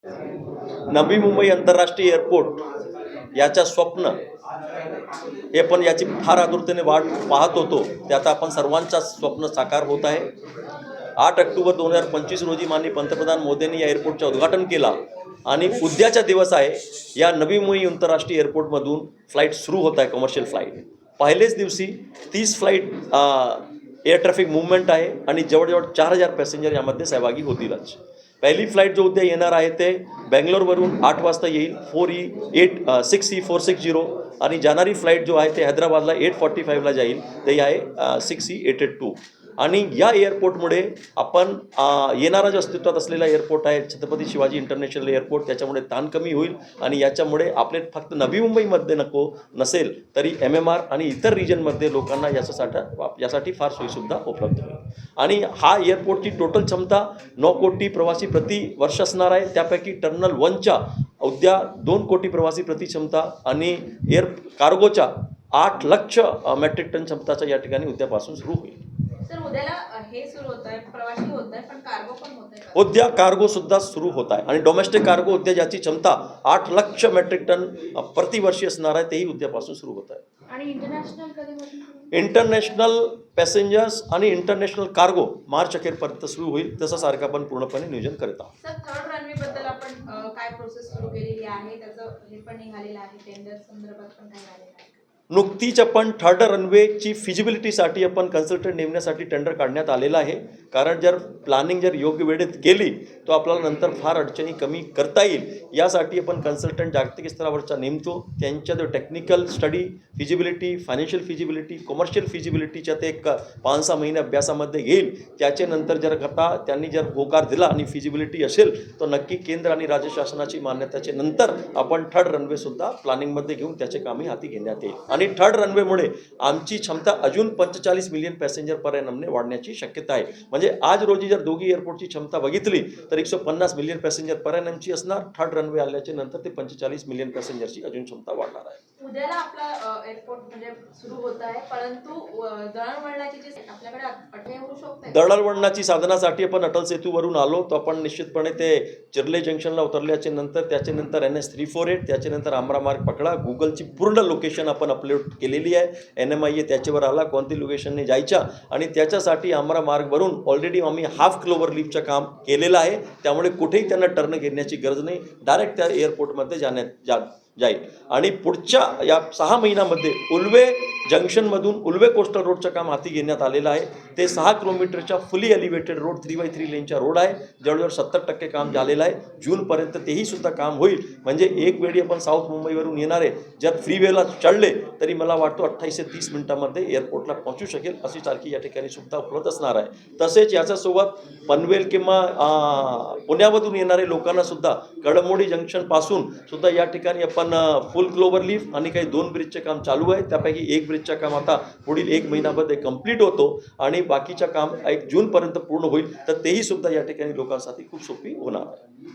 नवी मुंबई आंतरराष्ट्रीय एअरपोर्ट याच्या स्वप्न हे पण याची फार आतुरतेने वाट पाहत होतो. ते आता आपण सर्वांचाच स्वप्न साकार होत आहे. 8 ऑक्टोबर 2025 रोजी माननीय पंतप्रधान मोदींनी या एअरपोर्टचं उद्घाटन केला आणि उद्याचा दिवस आहे. या नवी मुंबई आंतरराष्ट्रीय एअरपोर्टमधून फ्लाईट सुरू होत आहे, कमर्शियल फ्लाईट. पहिलेच दिवशी 30 फ्लाईट एअर ट्रॅफिक मूवमेंट आहे आणि जवळजवळ 4000 पॅसेंजर यामध्ये सहभागी होतीलच. पहिली फ्लाईट जो उद्या येणार आहे ते बेंगलोरवरून 8 वाजता येईल, 6E460, आणि जाणारी फ्लाईट जो आहे ते हैदराबादला 8:45ला जाईल, ते आहे 6E882. आणि या एअरपोर्टमुळे आपण येणारा जो अस्तित्वात असलेला एअरपोर्ट आहे छत्रपती शिवाजी इंटरनॅशनल एअरपोर्ट, त्याच्यामुळे ताण कमी होईल आणि याच्यामुळे आपले फक्त नवी मुंबईमध्ये नसेल तरी MMR आणि इतर रिजनमध्ये लोकांना यासाठी फार सोयीसुविधा उपलब्ध होईल. आणि हा एअरपोर्टची टोटल क्षमता 9 कोटी प्रवासी प्रति वर्ष असणार आहे. त्यापैकी टर्मिनल 1च्या उद्या 2 कोटी प्रवासी प्रति क्षमता आणि एअर कार्गोच्या 8 लाख मेट्रिक टन क्षमताचा या ठिकाणी उद्यापासून सुरू होईल. सर, उद्याला हे सुरू होत आहे, प्रवासी होत आहे, पण कार्गो पण होत आहे. उद्या कार्गो सुद्धा सुरू होत आहे आणि डोमेस्टिक कार्गो उद्या ज्याची क्षमता 8 लाख मेट्रिक टन प्रतिवर्षी असणार आहे, तेही उद्यापासून सुरू होत आहे. आणि इंटरनॅशनल कधीपासून? इंटरनॅशनल पॅसेंजर्स आणि इंटरनॅशनल कार्गो मार्च अखेरपर्यंत सुरू होईल. तसं सारखं आपण पूर्णपणे नियोजन करत आहोत. सर, थर्ड रनवे बद्दल आपण काय प्रोसेस सुरू केलेली आहे, त्याचं हे पण निघालेलं आहे, टेंडर संदर्भात पण काय झालेलं आहे? नुकतीच आपण थर्ड रनवेची फिजिबिलिटीसाठी आपण कन्सल्टंट नेमण्यासाठी टेंडर काढण्यात आलेला आहे. कारण जर प्लॅनिंग जर योग्य वेळेत केली तो आपल्याला नंतर फार अडचणी कमी करता येईल. यासाठी आपण कन्सल्टंट जागतिक स्तरावरचा नेमतो. त्यांच्या जो technical study, feasibility, financial feasibility, commercial फिजिबिलिटीच्या ते 5-6 महिने अभ्यासामध्ये घेईल. त्याच्यानंतर जर त्यांनी जर होकार दिला आणि फिजिबिलिटी असेल तर नक्की केंद्र आणि राज्य शासनाची मान्यतेच्या नंतर आपण थर्ड रनवेसुद्धा प्लॅनिंगमध्ये घेऊन त्याचे कामे हाती घेण्यात येईल. आणि थर्ड रनवेमुळे आमची क्षमता अजून 45 मिलियन पॅसेंजर पर एनमने वाढण्याची शक्यता आहे. म्हणजे आज रोजी जर दोघी एअरपोर्टची क्षमता बघितली तर 150 मिलियन पॅसेंजर पर एनमची असणार. थर्ड रनवे आल्याच्या नंतर ते 45 मिलियन पॅसेंजरची अजून क्षमता वाढणार आहे. उद्याला आपला एअरपोर्ट म्हणजे सुरू होत आहे, परंतु दळणवळणाची जी आपल्याकडे अडथळे होऊ शकते. दळणवळणाची साधनासाठी आपण अटल सेतूवरून आलो तर आपण निश्चितपणे ते चिर्ले जंक्शनला उतरल्याच्या नंतर त्याच्यानंतर NH348, त्याच्यानंतर आमरा मार्ग पकडा. गुगलची पूर्ण लोकेशन आपण अपलोड केलेली आहे. NMIA त्याच्यावर आला कोणती लोकेशनने जायच्या आणि त्याच्यासाठी आमरा मार्गवरून ऑलरेडी आम्ही हाफ किलोमीटर लिफ्टचं काम केलेलं आहे. त्यामुळे कुठेही त्यांना टर्न घेण्याची गरज नाही, डायरेक्ट त्या एअरपोर्टमध्ये जाईल. आणि पुढच्या या 6 महिन्यामध्ये उल्वे जंक्शनमधून उल्वे कोस्टल रोडचं काम हाती घेण्यात आलेलं आहे. ते 6 किलोमीटरच्या फुली एलिव्हेटेड रोड 3x3 लेनच्या रोड आहे. जवळजवळ 70% काम झालेलं आहे. जूनपर्यंत तेही सुद्धा काम होईल. म्हणजे एक वेळी आपण साऊथ मुंबईवरून येणारे जर फ्रीवेला चढले तरी मला वाटतं 28 ते 30 मिनिटांमध्ये एअरपोर्टला पोहोचू शकेल अशी सारखी या ठिकाणी सुद्धा उपलब्ध असणार आहे. तसेच याच्यासोबत पनवेल किंवा पुण्यामधून येणारे लोकांना सुद्धा कळमोडी जंक्शनपासून सुद्धा या ठिकाणी आपण फुल क्लोवर लीफ आणि काही 2 ब्रिजचे काम चालू आहे. त्यापैकी एक ब्रिजचं काम आता पुढील 1 महिन्यामध्ये कंप्लीट होतो आणि बाकीचं काम 1 जूनपर्यंत पूर्ण होईल. तर तेही सुद्धा या ठिकाणी लोकांसाठी खूप सोपी होणार आहे.